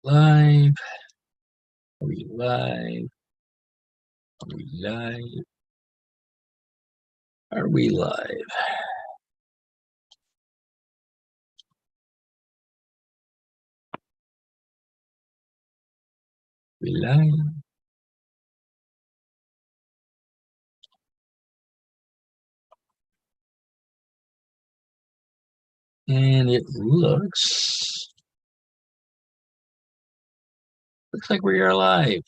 Live? Are we live? Are we live? Are we live? We live? And it looks like we are live.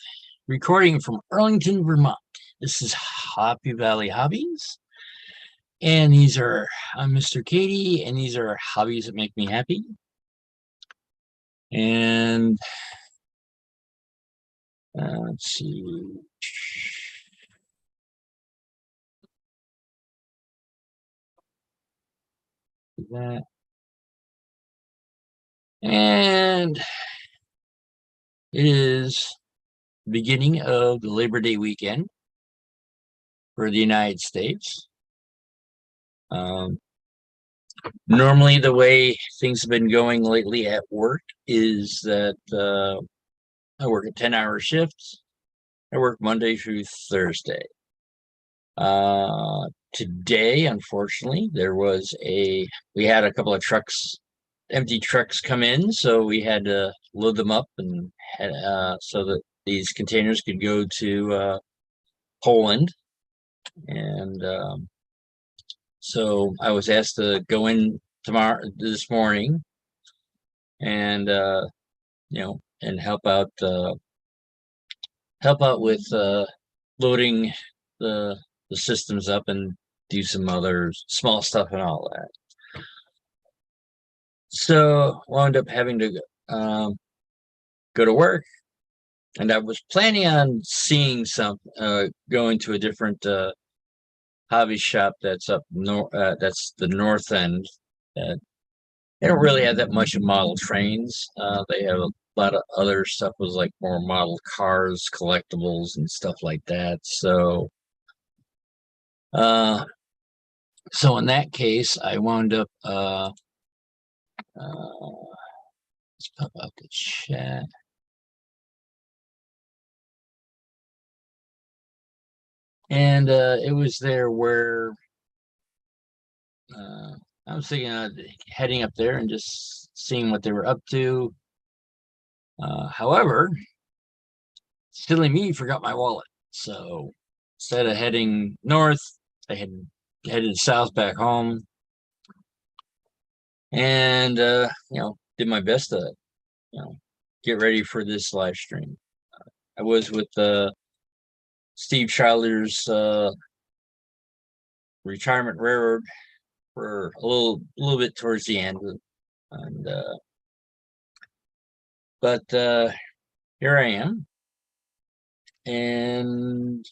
Recording from Arlington, Vermont. This is Happy Valley Hobbies. And I'm Mr. Katie, and these are hobbies that make me happy. And let's see. That. And it is the beginning of the Labor Day weekend for the United States. Normally, the way things have been going lately at work is that I work a 10-hour shift. I work Monday through Thursday. Today, unfortunately, we had a couple of empty trucks come in, so we had to load them up so that these containers could go to Poland. And so I was asked to go in this morning and and help out with loading the systems up and do some other small stuff and all that. So wound up having to go to work, and I was planning on going to a different hobby shop that's up north. That's the north end. They don't really have that much of model trains. They have a lot of other stuff was like more model cars, collectibles, and stuff like that. Uh, so in that case, I wound up let's pop out the chat. And it was there where I was thinking of heading up there and just seeing what they were up to. However, silly me forgot my wallet. So instead of heading north, I headed south back home, and did my best to get ready for this live stream. I was with Steve Schuyler's retirement railroad for a little bit towards the end, and but here I am. And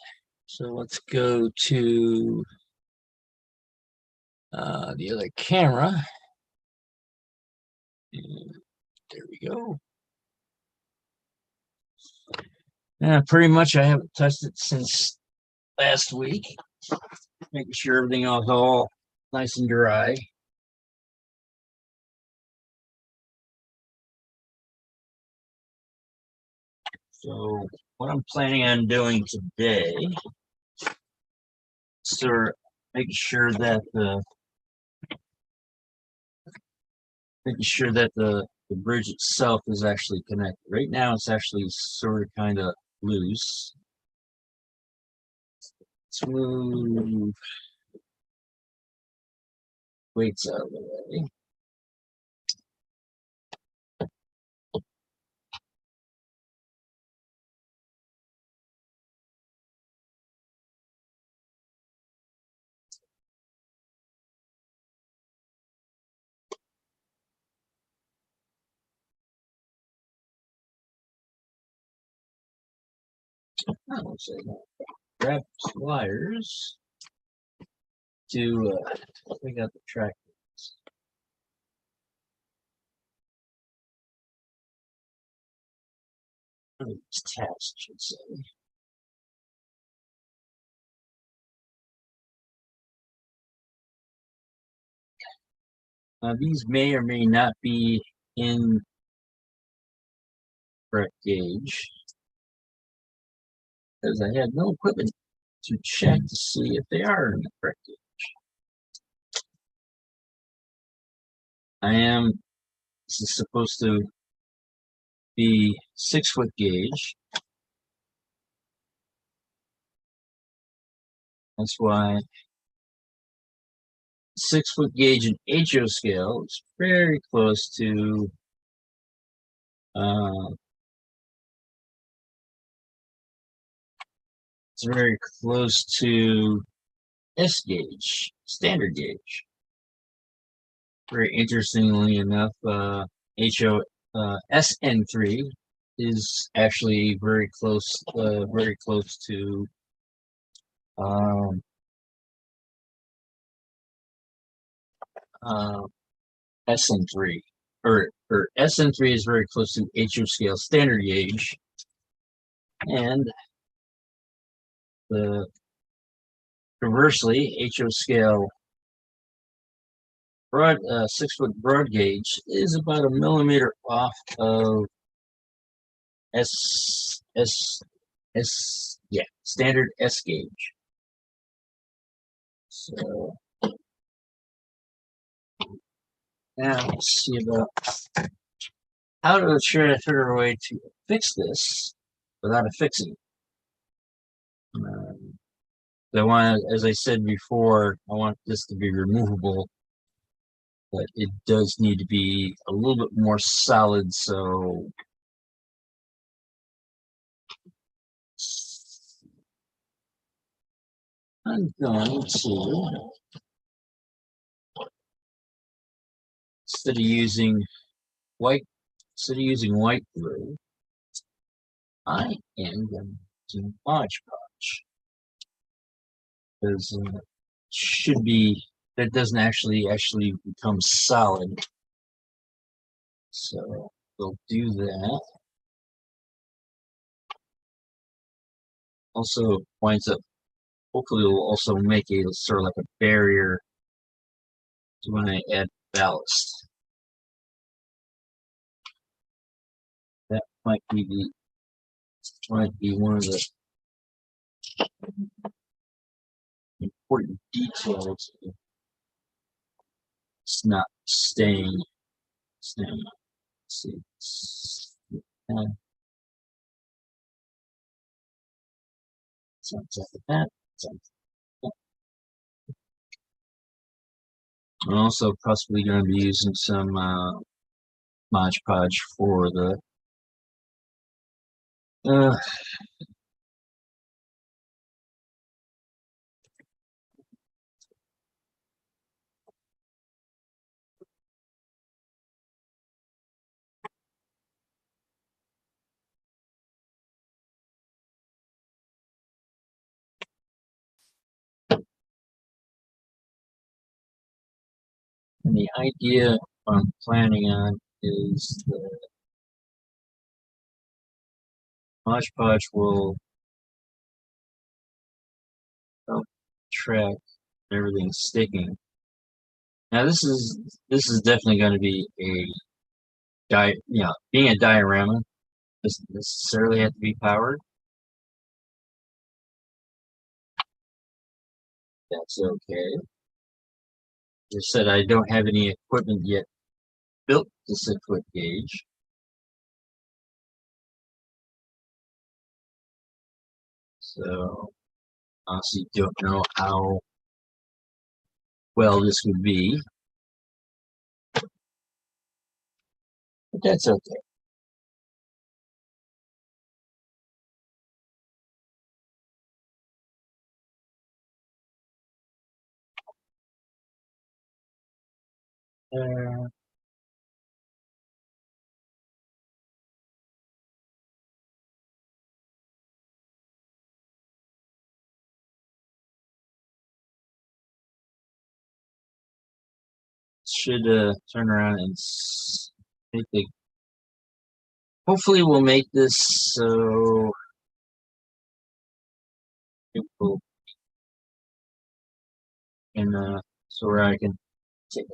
so let's go to the other camera. And there we go. Pretty much I haven't touched it since last week, making sure everything was all nice and dry. So what I'm planning on doing today is to make sure that the bridge itself is actually connected. Right now it's actually sort of kind of loose. Let's move weights out of the way. Oh, so grab some wires to pick out the track. Tabs, I should say. These may or may not be in correct gauge because I had no equipment to check to see if they are in the correct gauge. This is supposed to be 6-foot gauge. That's why 6-foot gauge in HO scale is very close to it's very close to S gauge, standard gauge. Very interestingly enough, HO SN3 is actually very close to SN3, or SN3 is very close to HO scale standard gauge, and conversely, HO scale 6-foot broad gauge is about a millimeter off of standard S gauge. So now let's see about how to try to figure a way to fix this without it fixing. As I said before, I want this to be removable, but it does need to be a little bit more solid. So I'm going to, instead of using white glue, I am going to Mod Podge, because that doesn't actually become solid. So we'll do that. Also winds up, hopefully it will also make a sort of like a barrier to when I add ballast. That might be one of the important details. It's not staying. Let's see. Something like that. I'm also possibly going to be using some Mod Podge for the and the idea I'm planning on is the Mod Podge will help track everything sticking. Now this is definitely going to be being a diorama doesn't necessarily have to be powered. That's okay. As I said, I don't have any equipment yet built to 6-foot gauge. So honestly don't know how well this would be. But that's okay. Should turn around and make the. Hopefully, we'll make this so people can so where I can take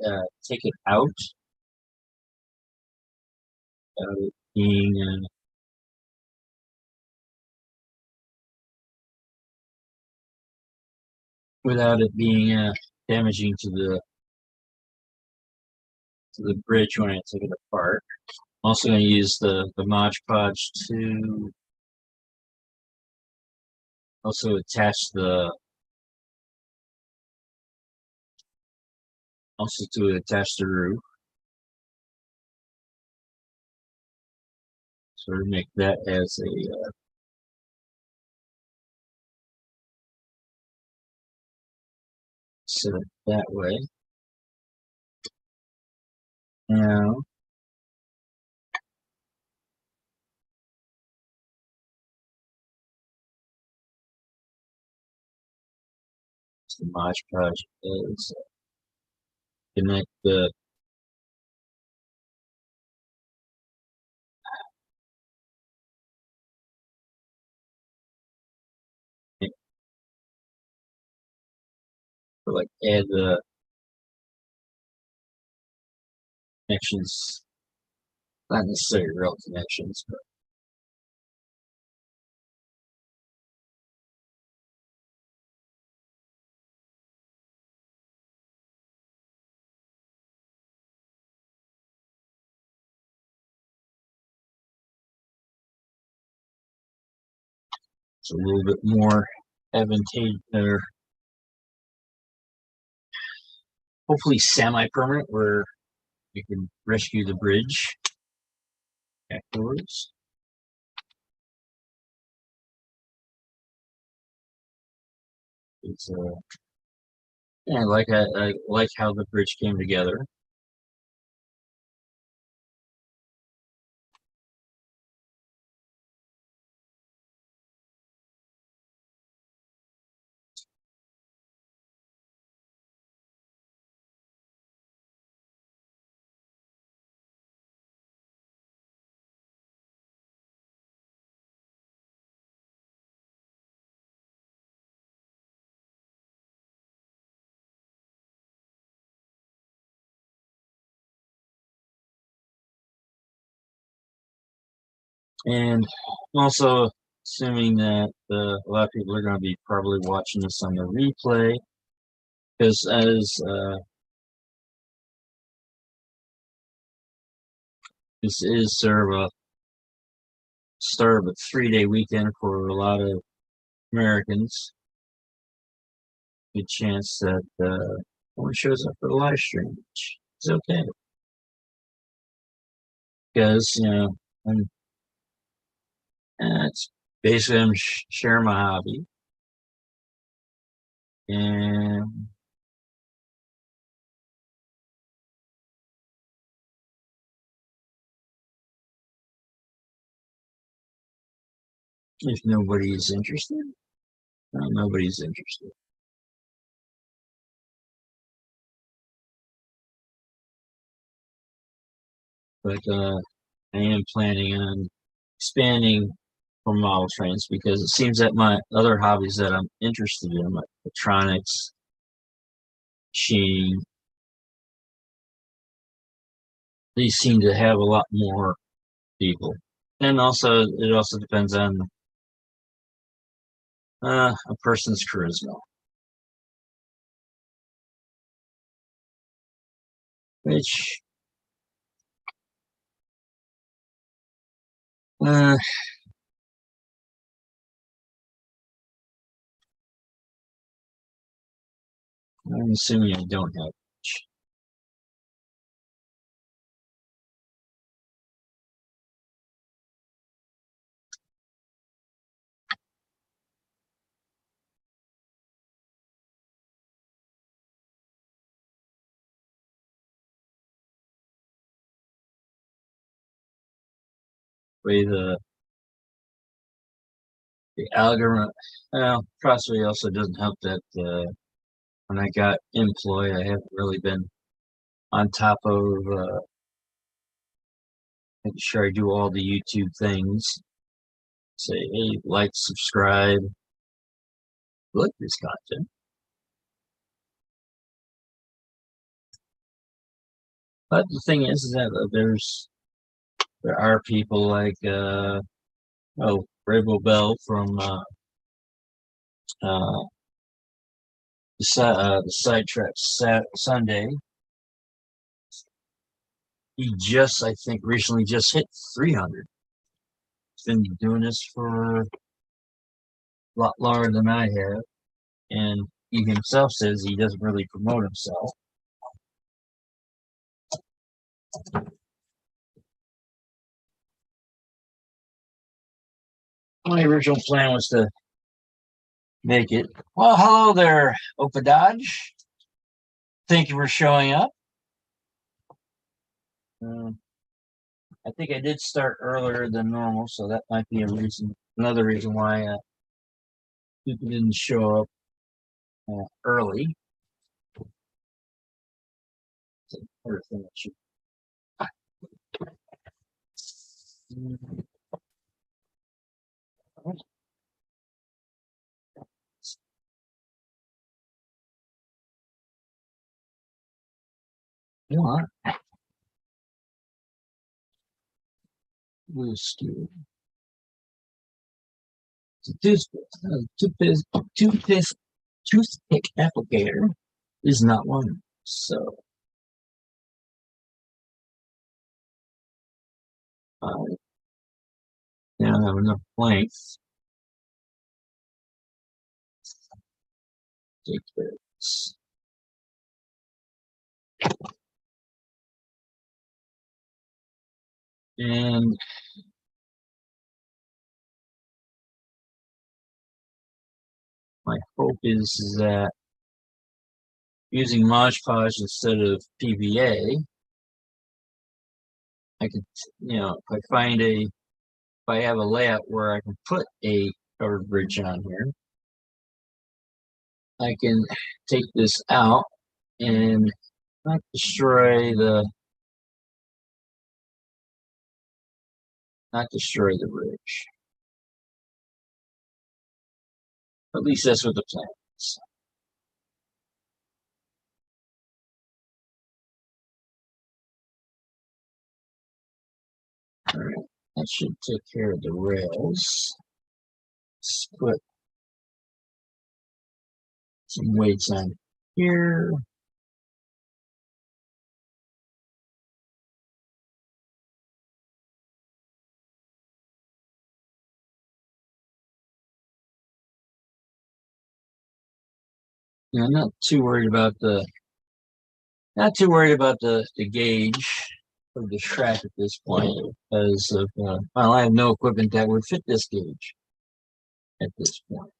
it out without it being without it being damaging to the bridge when I take it apart. I'm also going to use the Mod Podge to also attach the roof. So to make that as a set it that way. Now the Mod Podge is connect the like add the connections, not necessarily real connections, but it's a little bit more advantageous, or hopefully semi-permanent, where you can rescue the bridge afterwards. It's yeah, I like how the bridge came together. And also, assuming that a lot of people are going to be probably watching this on the replay, because as this is sort of a start of a 3-day weekend for a lot of Americans, good chance that no one shows up for the live stream, which is okay. Because, it's basically I'm sharing my hobby. And if nobody's interested, nobody's interested. But I am planning on expanding for model trains, because it seems that my other hobbies that I'm interested in, like electronics, machining, these seem to have a lot more people. And also, it also depends on a person's charisma, which I'm assuming I don't have much. Way the algorithm, well, possibly also doesn't help that when I got employed, I haven't really been on top of making sure I do all the YouTube things. Say, hey, like, subscribe, look this content. But the thing is that there are people like Rabo Bell from the sidetrack Sunday. He just, I think, recently just hit 300. He's been doing this for a lot longer than I have, and he himself says he doesn't really promote himself. My original plan was to make it. Well, hello there, Opa Dodge. Thank you for showing up. I think I did start earlier than normal, so that might be another reason why people didn't show up early. What? Blue stew. Toothpick applicator is not one. So I don't have enough length. Take care of this. And my hope is that using Mod Podge instead of PVA, I could, if I have a layout where I can put a covered bridge on here, I can take this out and not destroy the bridge. At least that's what the plan is. All right, that should take care of the rails. Let's put some weights on here. I'm not too worried about the gauge of the track at this point because of well, I have no equipment that would fit this gauge at this point.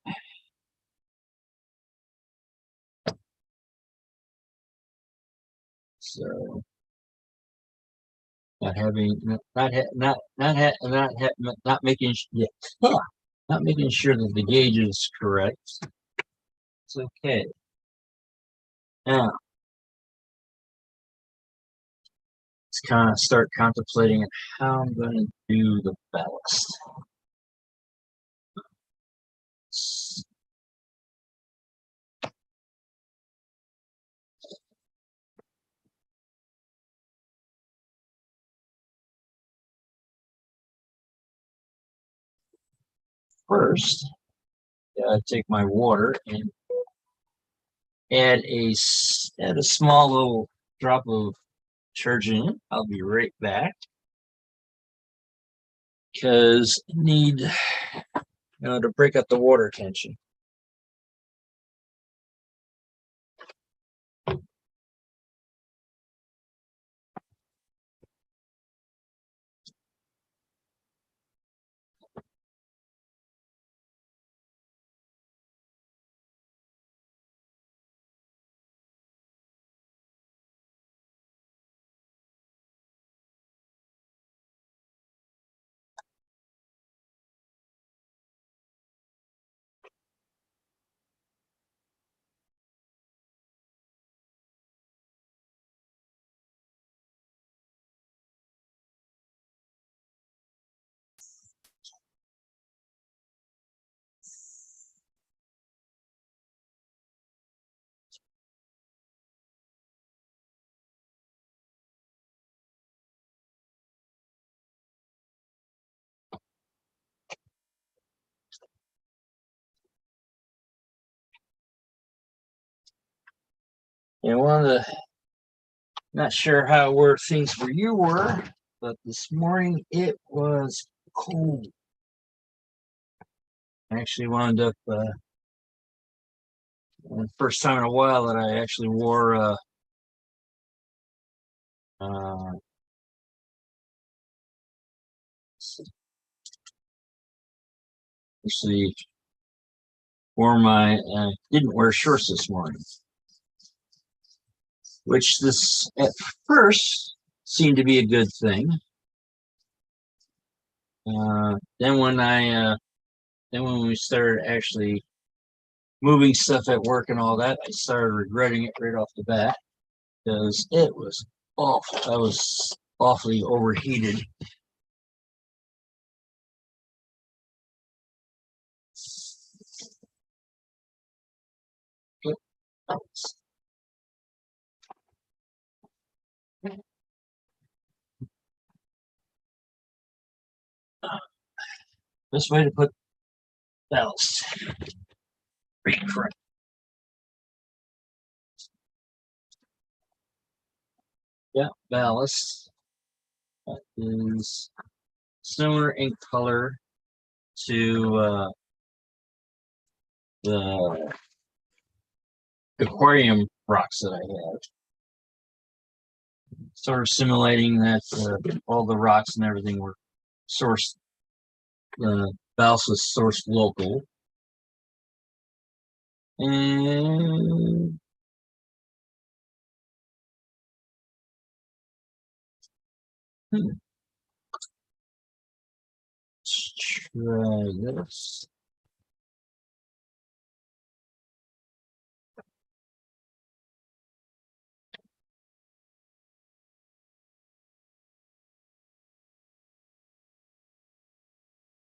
So not making not making sure that the gauge is correct. It's okay. Now let's kind of start contemplating how I'm going to do the ballast. First, I take my water and add a small little drop of detergent. I'll be right back because I need to break up the water tension. And one of the, not sure how were things where you were, but this morning it was cold. I actually wound up, first time in a while that I actually wore uh, actually wore my didn't wear shorts this morning, which this at first seemed to be a good thing. Then when we started actually moving stuff at work and all that, I started regretting it right off the bat because it was awful. I was awfully overheated. This way to put ballast. Correct. Yeah, ballast is similar in color to the aquarium rocks that I have. Sort of simulating that all the rocks and everything were sourced, ballast was sourced local. And let's try this.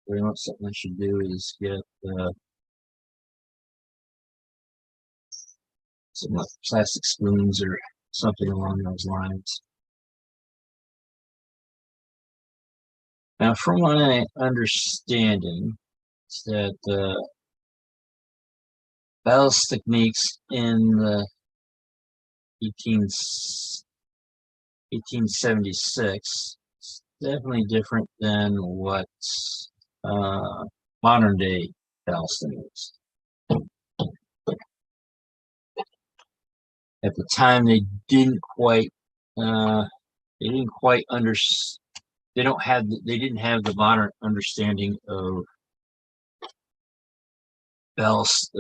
Pretty much something I should do is get some like plastic spoons or something along those lines. Now, from my understanding, is that ballast techniques in the 1876 is definitely different than what modern day ballasting is. At the time, they didn't quite understand. They didn't have the modern understanding of ballast,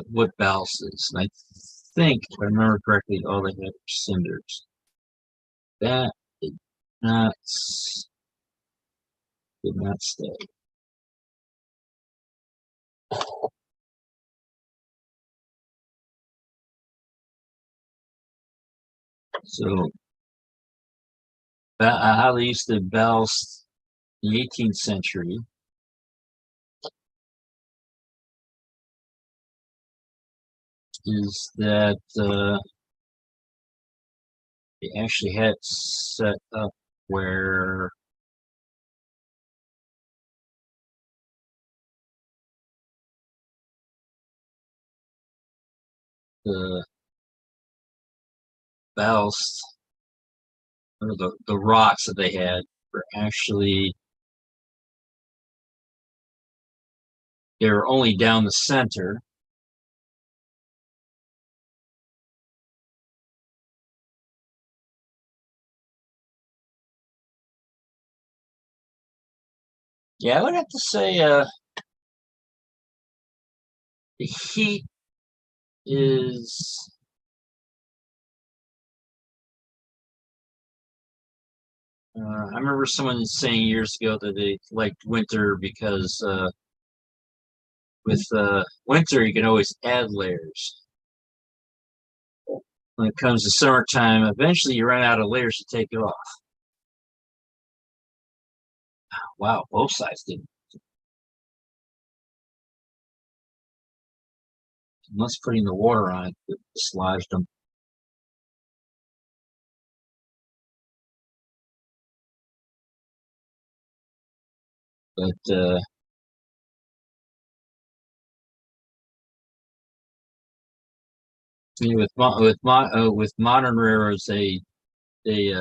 what ballast is. And I think, if I remember correctly, all they had were cinders. That did not stay. So, how they used to ballast in the 18th century is that they actually had set up where the ballast or the rocks that they had were actually, they were only down the center. Yeah, I would have to say the heat is I remember someone saying years ago that they liked winter because with winter you can always add layers. When it comes to summertime, eventually you run out of layers to take it off. Wow, both sides did. Unless putting the water on it, it dislodged them. But I mean, with modern railroads, they they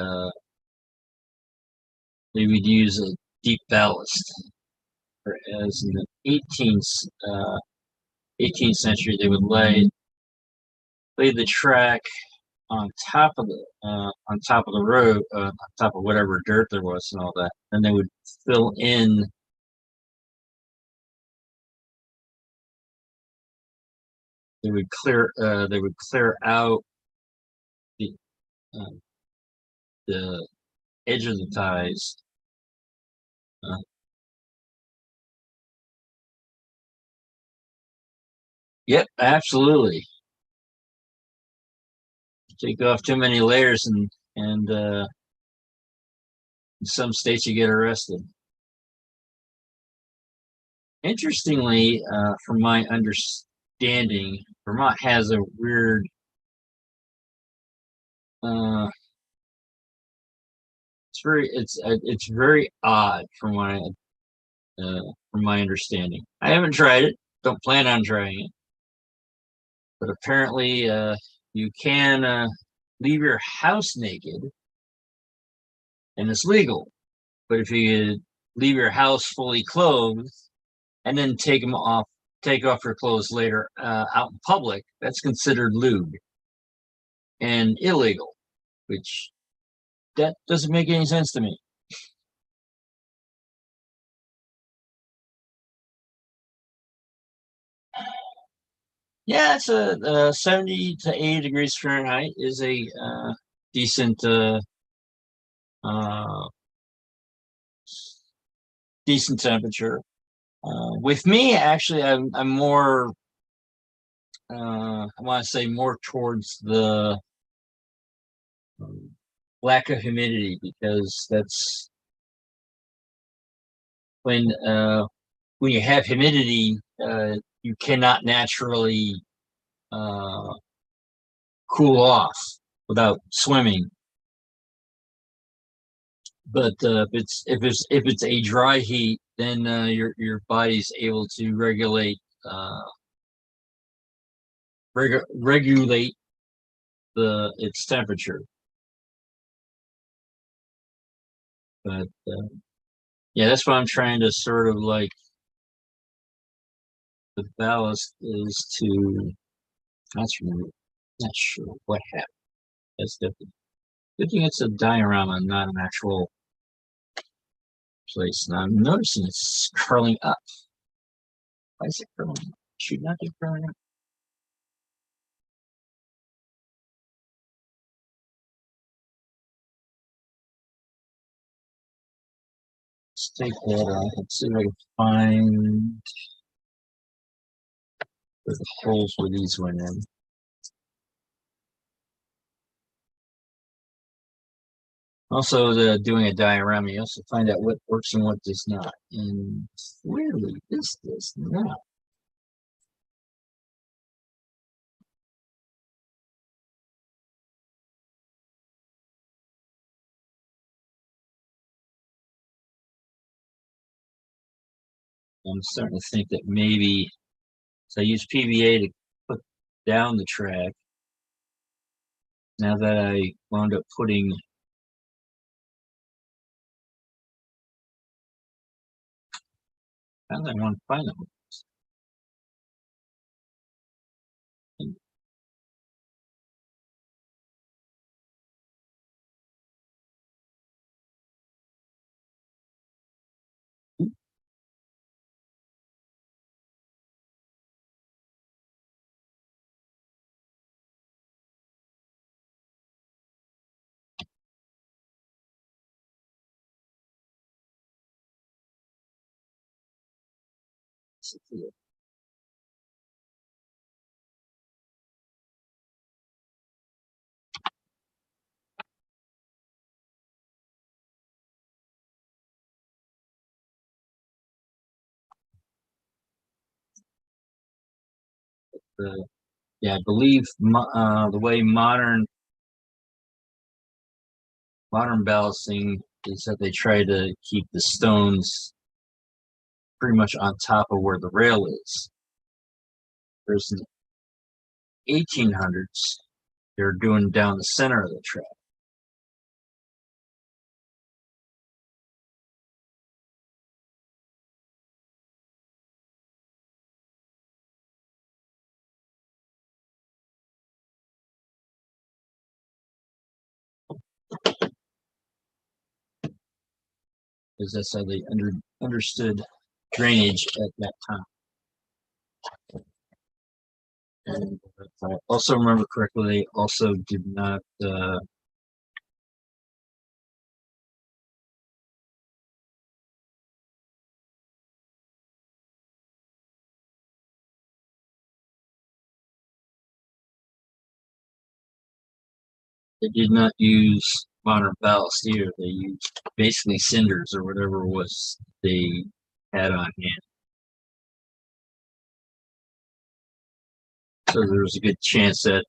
would use a deep ballast, whereas in the 18th century they would lay the track on top of the road, on top of whatever dirt there was and all that. And they would fill in. They would clear out the uh, the edge of the ties. Uh, yep, absolutely. Take off too many layers, and in some states you get arrested. Interestingly, from my understanding, Vermont has a weird. It's very odd from my understanding. I haven't tried it. Don't plan on trying it. But apparently, you can leave your house naked, and it's legal. But if you leave your house fully clothed and then take off your clothes later out in public, that's considered lewd and illegal, which that doesn't make any sense to me. Yeah, it's a 70 to 80 degrees Fahrenheit is a decent uh, decent temperature. With me, actually, I'm more I want to say more towards the um, lack of humidity, because that's when when you have humidity, you cannot naturally uh, cool off without swimming. But if it's a dry heat, then your body's able to regulate the its temperature. But yeah, that's what I'm trying to sort of like. The ballast is to. That's really not sure what happened. That's different. Good thing it's a diorama, not an actual place. Now I'm noticing it's curling up. Why is it curling up? Should not be curling up. Let's take that off. Let's see if I can find where the holes where these went in. Also, doing a diorama, you also find out what works and what does not. And clearly, this does not. I'm starting to think that maybe, so I use PVA to put down the track. Now that I wound up putting, how did I want to find them? Yeah, I believe the way modern ballasting is that they try to keep the stones pretty much on top of where the rail is. There's 1800s, they're doing down the center of the track. Because that's how they understood drainage at that time. And if I also remember correctly, they also did not use modern ballast either. They used basically cinders or whatever was they had on hand. So there was a good chance that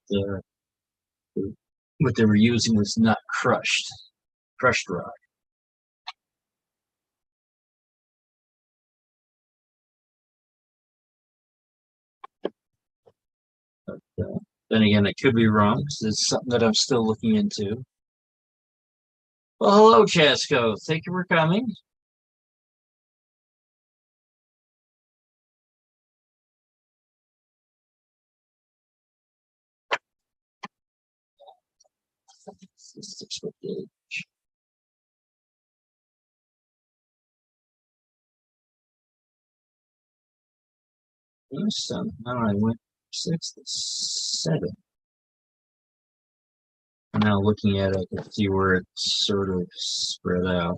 what they were using was not crushed rock. But then again, I could be wrong. It's something that I'm still looking into. Well, hello, Chasco. Thank you for coming. So now I went 6 to 7. Now looking at it, I can see where it's sort of spread out.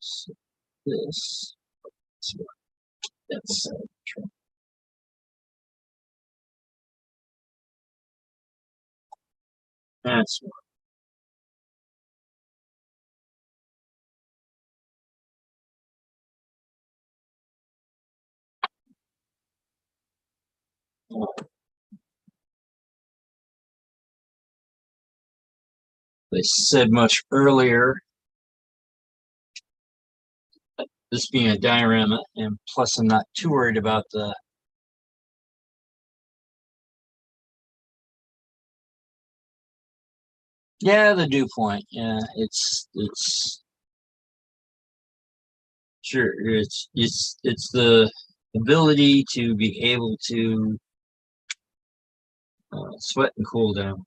So this, that's that's they said much earlier. This being a diorama, and plus I'm not too worried about the dew point. Yeah, it's sure it's the ability to be able to sweat and cool down.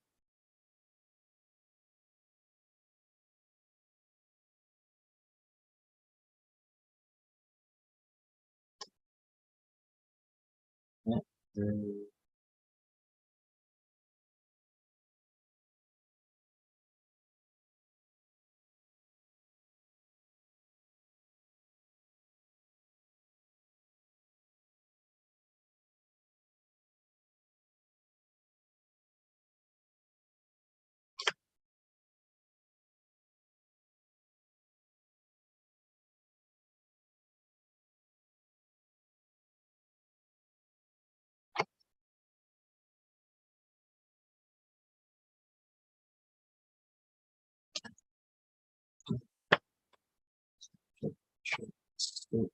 Yeah.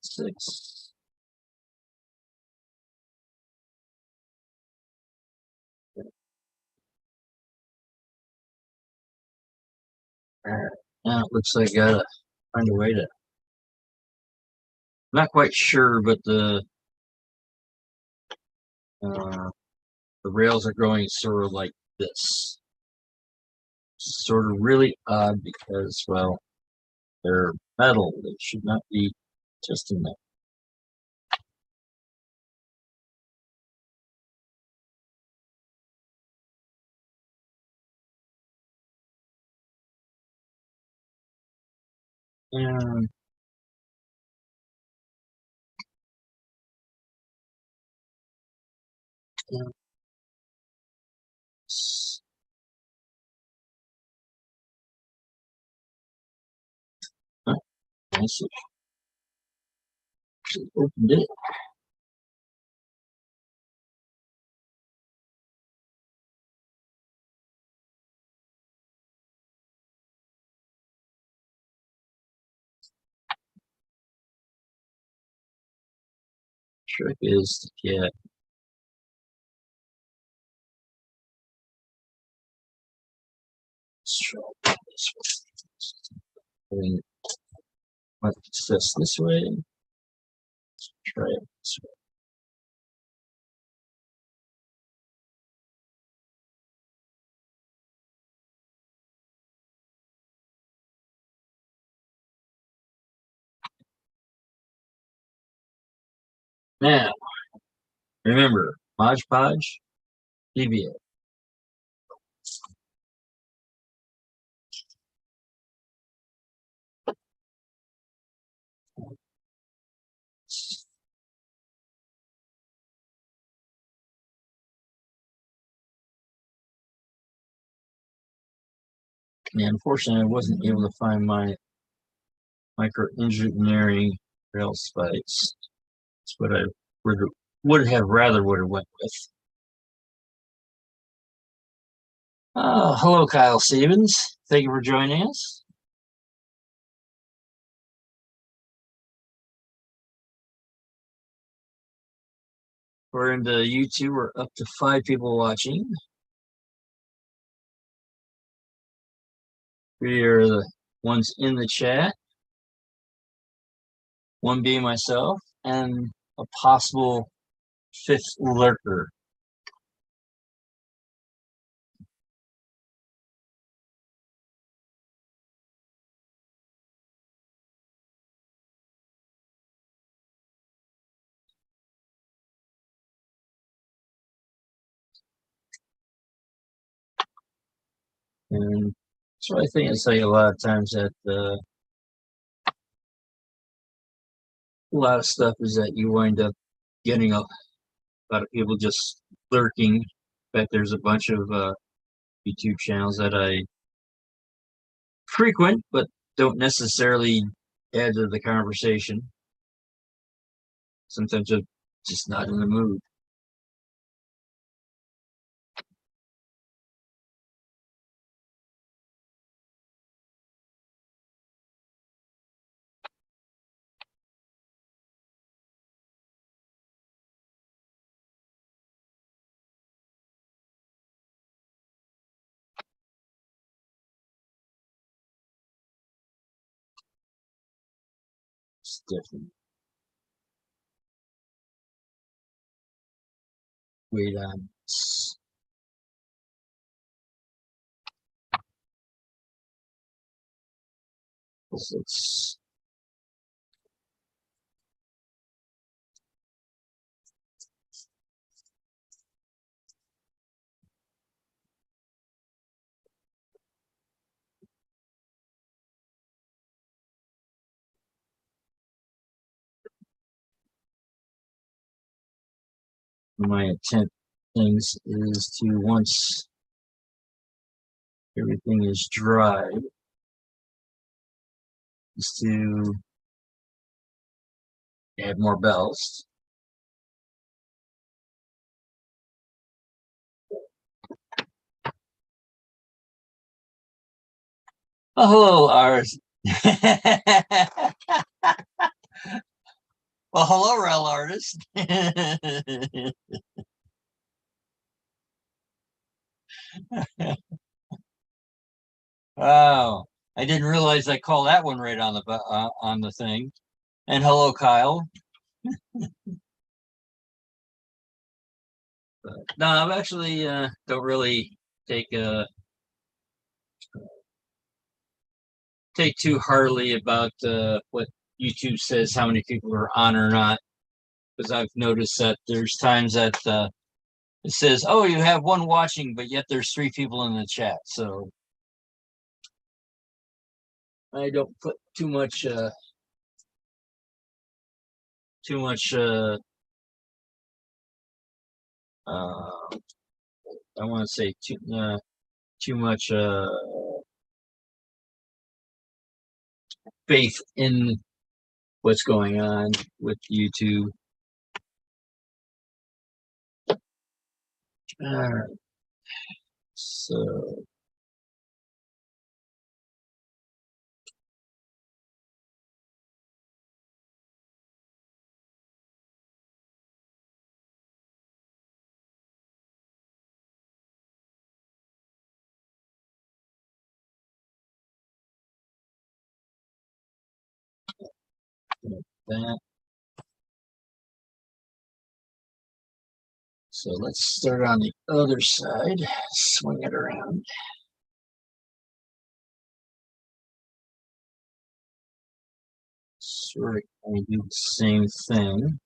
Six. Now it looks like I gotta find a way to. Not quite sure, but uh, the rails are going sort of like this. Sort of really odd because, well, they're metal. They should not be just in that. And I see. Opened it. Trick is to get let's this way. Try it this way. Now, remember, Mod Podge, DBA. Yeah, unfortunately, I wasn't able to find my microengineering rail spikes. That's what I would have rather would have went with. Hello, Kyle Stevens. Thank you for joining us. We're into YouTube. We're up to 5 people watching. We are the ones in the chat. One being myself and a possible 5th lurker. And so I think it's like a lot of times that a lot of stuff is that you wind up getting a lot of people just lurking. In fact, there's a bunch of YouTube channels that I frequent, but don't necessarily add to the conversation. Sometimes I'm just not in the mood. It's different. Wait on. It's my intent things is to once everything is dry, is to add more bells. Oh, hello, Ars. Well, hello, Rel Artist. Wow, I didn't realize I called that one right on the thing. And hello, Kyle. No, I'm actually don't really take take too hardly about what YouTube says, how many people are on or not, because I've noticed that there's times that it says, "Oh, you have one watching," but yet there's 3 people in the chat. So I don't put too much too much I want to say too much faith in what's going on with YouTube. All right. So like that. So let's start on the other side, swing it around. Sort of kind of do the same thing.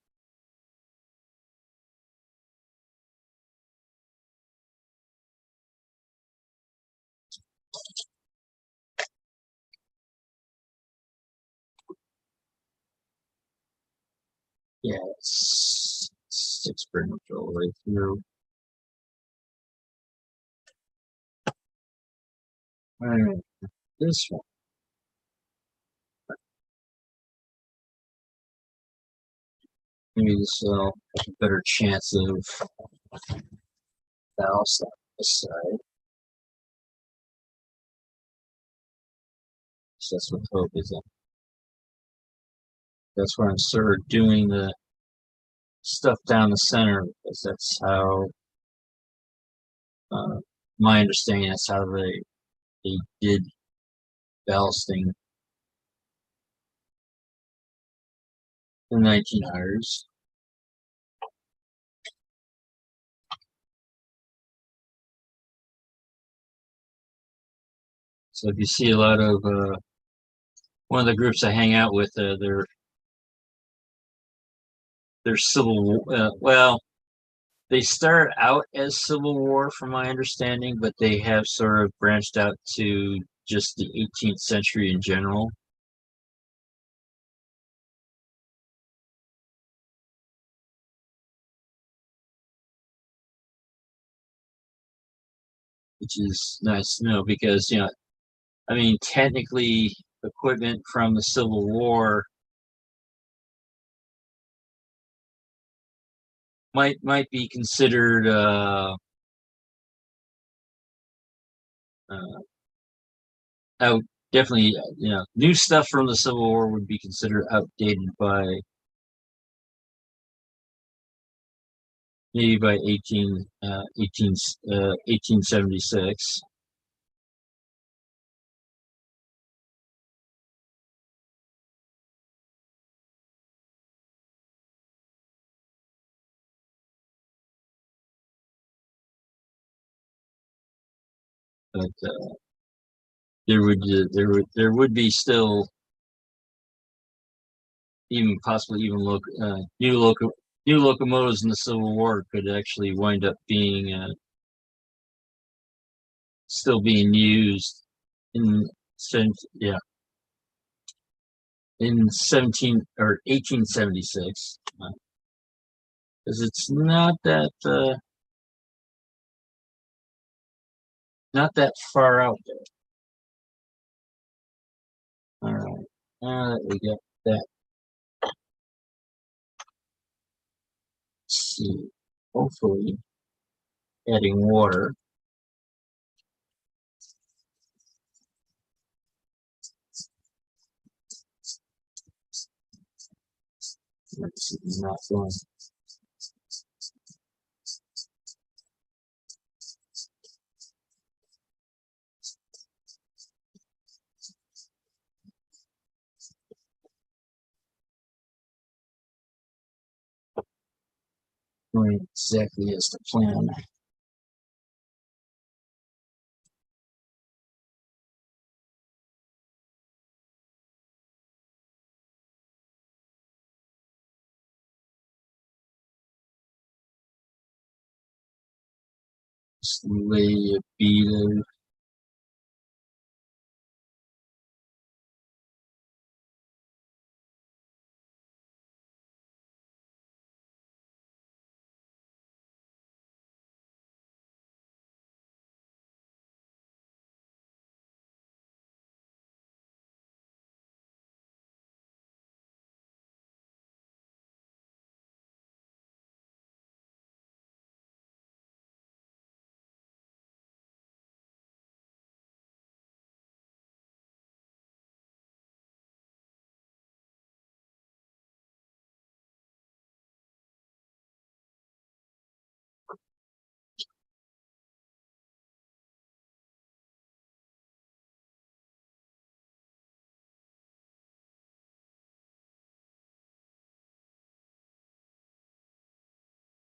Yeah, it's six pretty much all the way through. All right, this one. Maybe this will have a better chance of balance on this side. So that's what hope is in. That's where I'm sort of doing the stuff down the center, because that's how my understanding, that's how they did ballasting in the 1900s. So if you see a lot of one of the groups I hang out with, they're civil. Well, they start out as Civil War, from my understanding, but they have sort of branched out to just the 18th century in general. Which is nice to know, because I mean, technically, equipment from the Civil War might be considered uh, out. Definitely, new stuff from the Civil War would be considered outdated by maybe by 1876. But there would be still, even possibly even new locomotives in the Civil War could actually wind up being still being used in yeah, in 17 or 1876, because it's not that far out there. All right, now that we got that, let's see. Hopefully, adding water. Let's see, not going exactly as the plan. Just lay a bead of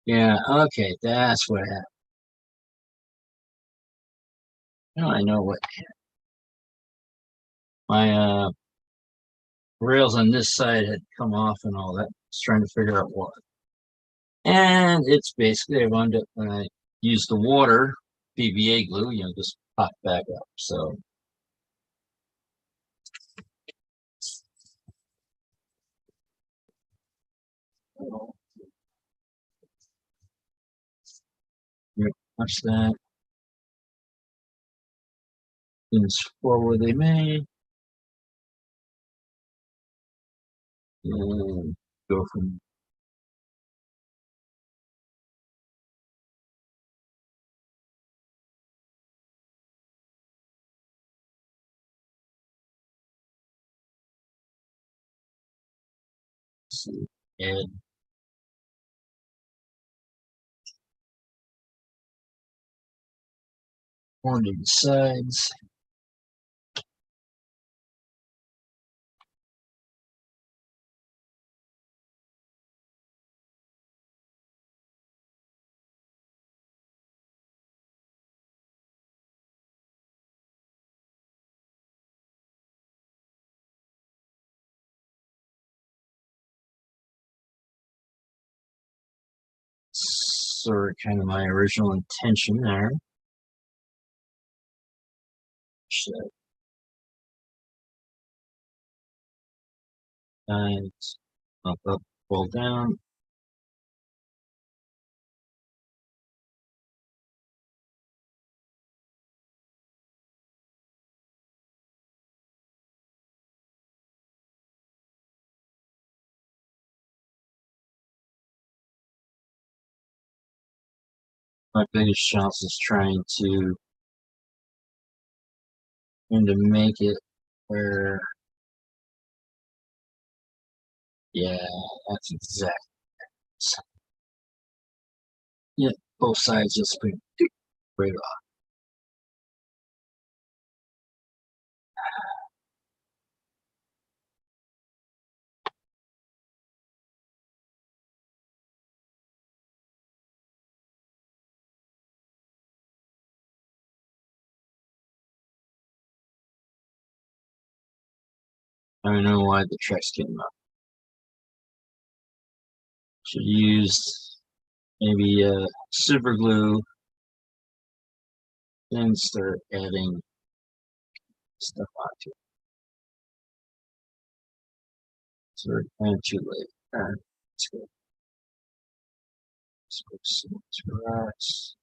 Yeah, okay, that's what happened. Now I know what my rails on this side had come off and all that. I was trying to figure out what. And it's basically I wound up when I used the water PVA glue, just popped back up. So watch that. Things forward they may. And go from add on to the sides. Sort of kind of my original intention there. Sides, up, pull down. My biggest challenge is trying to make it where, yeah, that's exactly. Yeah, both sides just bring right off. I don't know why the tracks came up. Should use maybe super glue, then start adding stuff onto it. So we're kind of too late. All right, let's go. Let's put some rocks.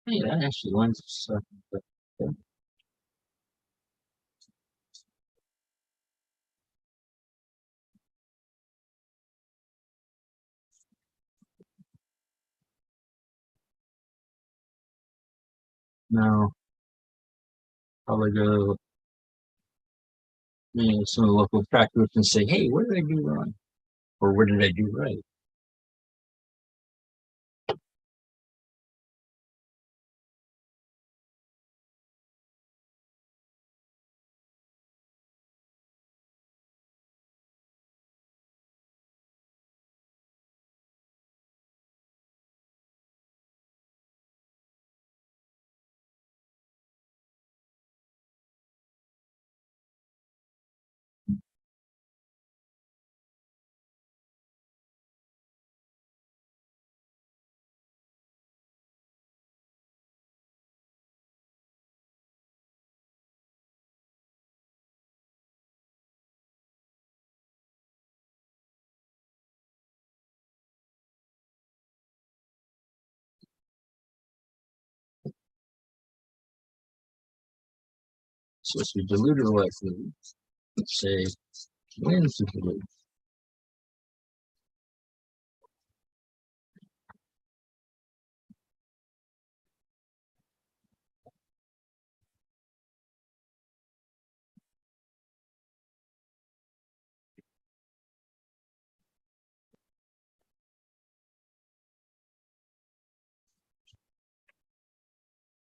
Hey, that actually lends itself. No, probably go some of the local track groups and say, hey, what did I do wrong? Or what did I do right? supposed to be diluted or wet food. Let's say when to dilute.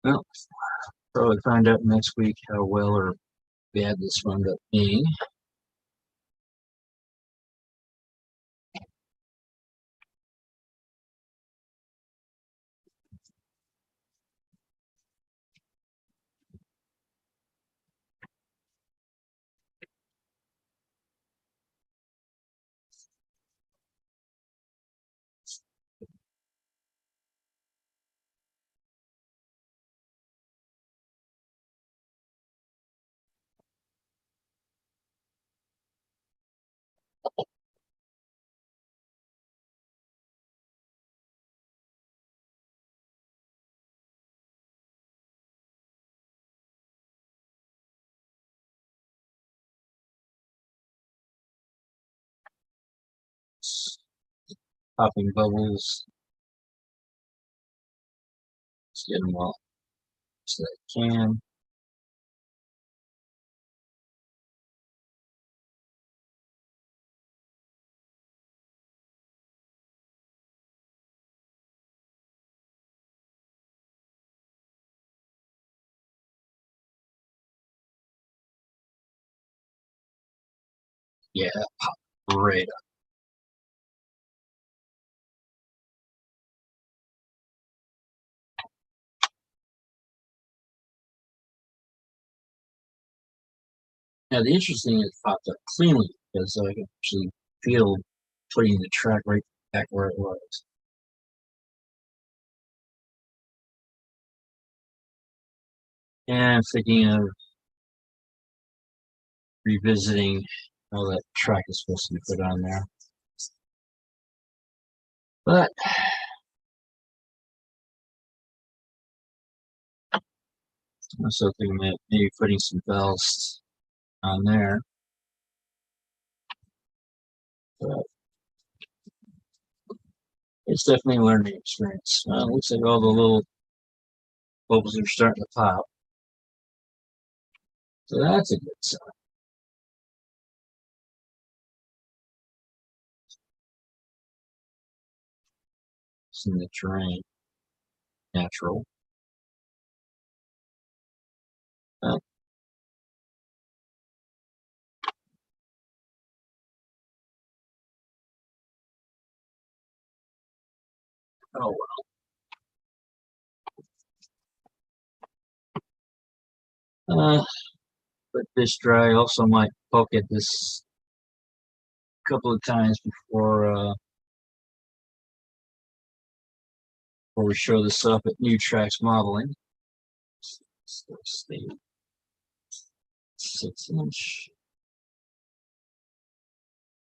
Well, probably find out next week how well or bad this wound up being. Popping bubbles. Let's get them all so I can. Yeah, pop right up. Now the interesting thing is it popped up cleanly because I can actually feel putting the track right back where it was. And I'm thinking of revisiting how that track is supposed to be put on there. But I'm also thinking of maybe putting some bells on there. But it's definitely a learning experience. Looks like all the little bubbles are starting to pop. So that's a good sign. It's in the terrain, natural. Uh, oh well. Let this dry. Also might poke at this a couple of times before we show this up at New Tracks Modeling. So stay 6 inch,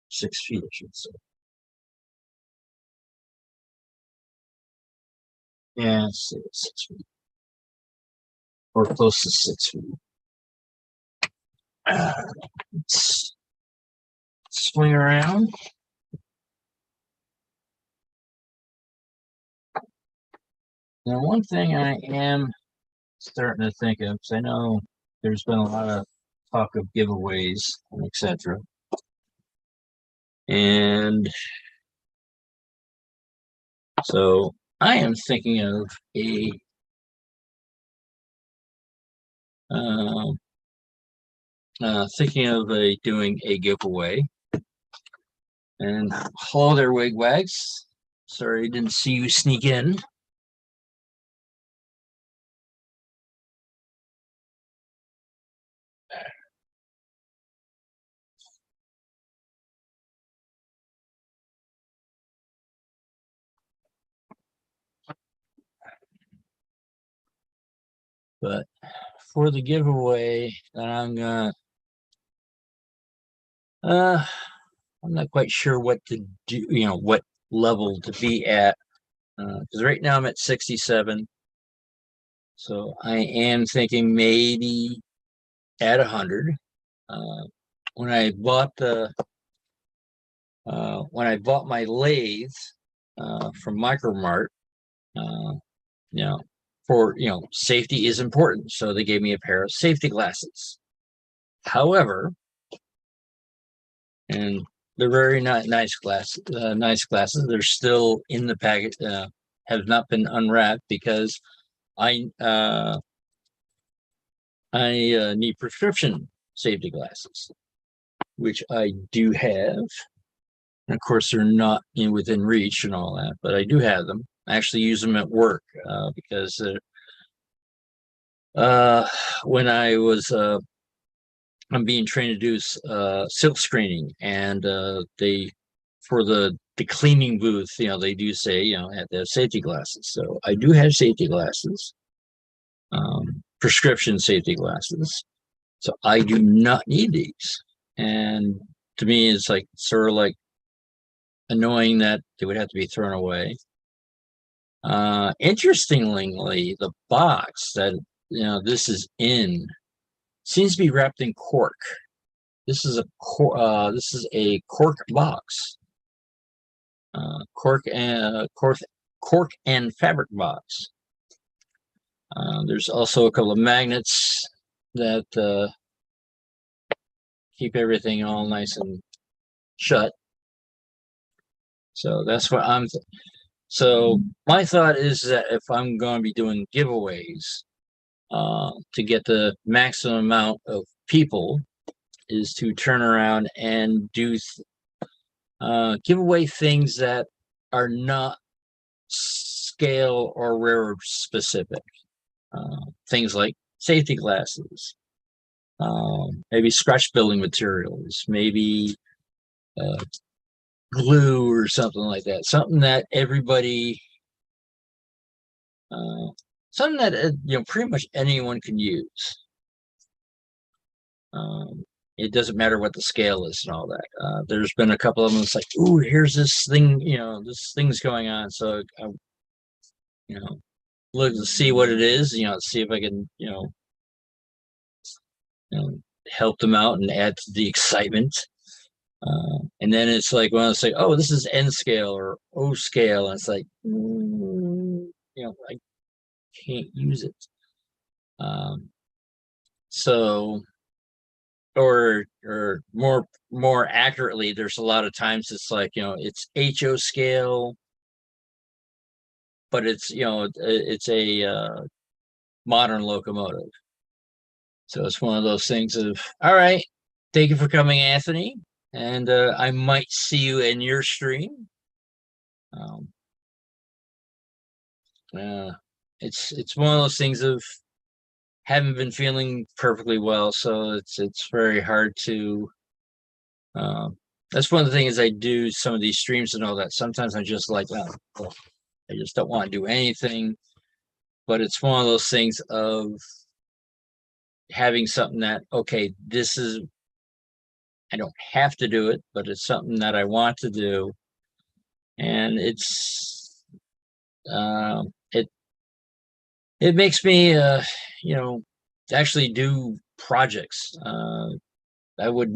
6 feet, I should say. Yeah, 6 feet, or close to 6 feet. Let's swing around. Now, one thing I am starting to think of, because I know there's been a lot of talk of giveaways, etc. And so I am thinking of doing a giveaway. And hello there, wigwags. Sorry, didn't see you sneak in. But for the giveaway that I'm not quite sure what to do, what level to be at. Because right now I'm at 67. So I am thinking maybe at 100. Uh, when I bought my lathe from Micromart, uh, you know, safety is important, so they gave me a pair of safety glasses. However, and they're very nice glasses. Nice glasses. They're still in the packet. Have not been unwrapped because I need prescription safety glasses, which I do have. And of course, they're not within reach and all that, but I do have them. I actually use them at work because when I'm being trained to do silk screening, and for the cleaning booth, they do say have to have safety glasses. So I do have safety glasses, prescription safety glasses. So I do not need these. And to me, it's like sort of like annoying that they would have to be thrown away. Interestingly, the box that this is in seems to be wrapped in cork. This is a cork box, cork and fabric box. There's also a couple of magnets that keep everything all nice and shut. So that's what so my thought is that if I'm going to be doing giveaways to get the maximum amount of people, is to turn around and do give away things that are not scale or rare specific. Things like safety glasses, maybe scratch building materials, maybe glue or something like that. Something that everybody, something that pretty much anyone can use. It doesn't matter what the scale is and all that. There's been a couple of them. It's like, ooh, here's this thing. This thing's going on. So I, look to see what it is. See if I can, help them out and add to the excitement. And then it's like, well, it's like, oh, this is N scale or O scale, and it's like, I can't use it. So, or more accurately, there's a lot of times it's like, it's HO scale, but it's it's a modern locomotive. So it's one of those things of, all right, thank you for coming, Anthony, and I might see you in your stream. It's one of those things of haven't been feeling perfectly well, so it's very hard to. That's one of the things I do some of these streams and all that. Sometimes I'm just like, well, I just don't want to do anything. But it's one of those things of having something that, okay, I don't have to do it, but it's something that I want to do. And it makes me, actually do projects. I would,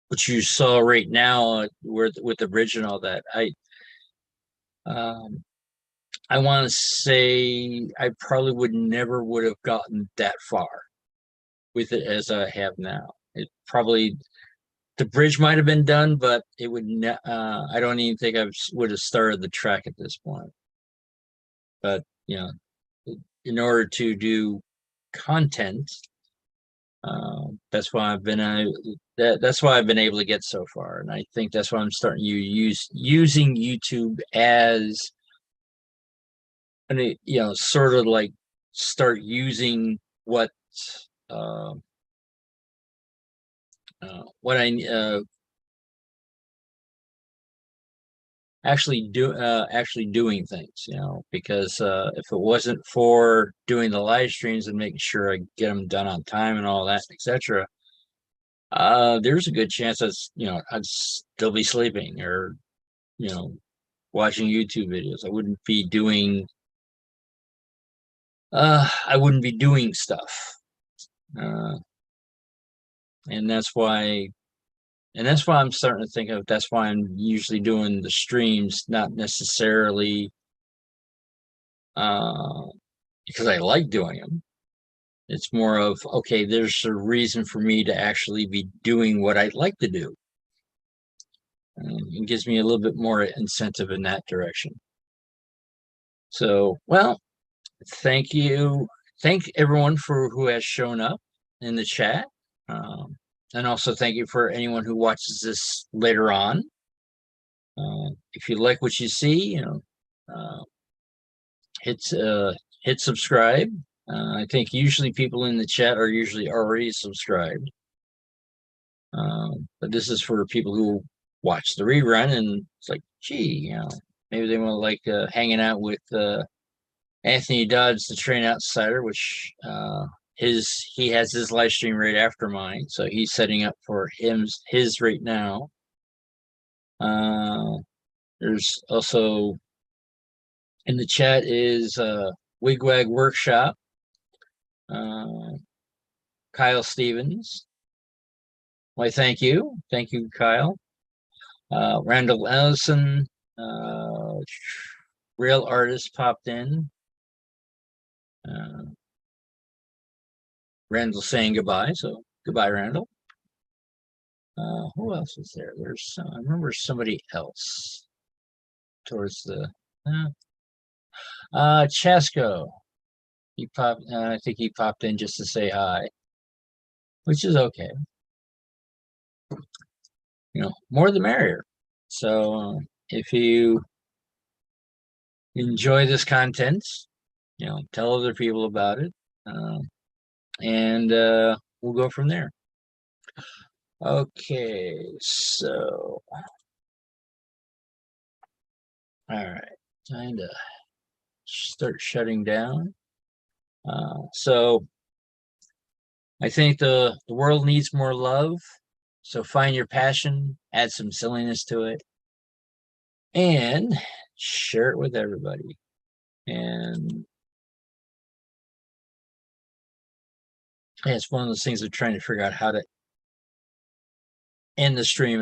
what you saw right now with the bridge and all that, I want to say I probably would have gotten that far with it as I have now. It probably, the bridge might have been done, but it would I don't even think I would have started the track at this point. But in order to do content, that's why I've been that's why I've been able to get so far, and I think that's why I'm starting using YouTube as sort of like start using what I actually doing things, because if it wasn't for doing the live streams and making sure I get them done on time and all that, etc., there's a good chance I'd still be sleeping or watching YouTube videos. I wouldn't be doing stuff. uh, and that's why. And that's why I'm starting to think of. That's why I'm usually doing the streams, not necessarily uh, because I like doing them. It's more of, okay, there's a reason for me to actually be doing what I'd like to do. It gives me a little bit more incentive in that direction. So, well, thank you. Thank everyone for who has shown up in the chat. And also thank you for anyone who watches this later on. If you like what you see, uh, hit subscribe. I think usually people in the chat are usually already subscribed. But this is for people who watch the rerun and it's like, gee, maybe they want to like hanging out with Anthony Dodds, the Train Outsider, which he has his live stream right after mine, so he's setting up for his right now. There's also in the chat is Wigwag Workshop, Kyle Stevens. Why, thank you, Kyle. Randall Ellison, Real Artist popped in. Randall saying goodbye, so goodbye, Randall. Who else is there? I remember somebody else towards the Chesco. He popped. I think he popped in just to say hi, which is okay. More the merrier. So if you enjoy this content, tell other people about it, and we'll go from there. Okay, so all right, time to start shutting down. So I think the world needs more love. So find your passion, add some silliness to it, and share it with everybody. And it's one of those things of trying to figure out how to end the stream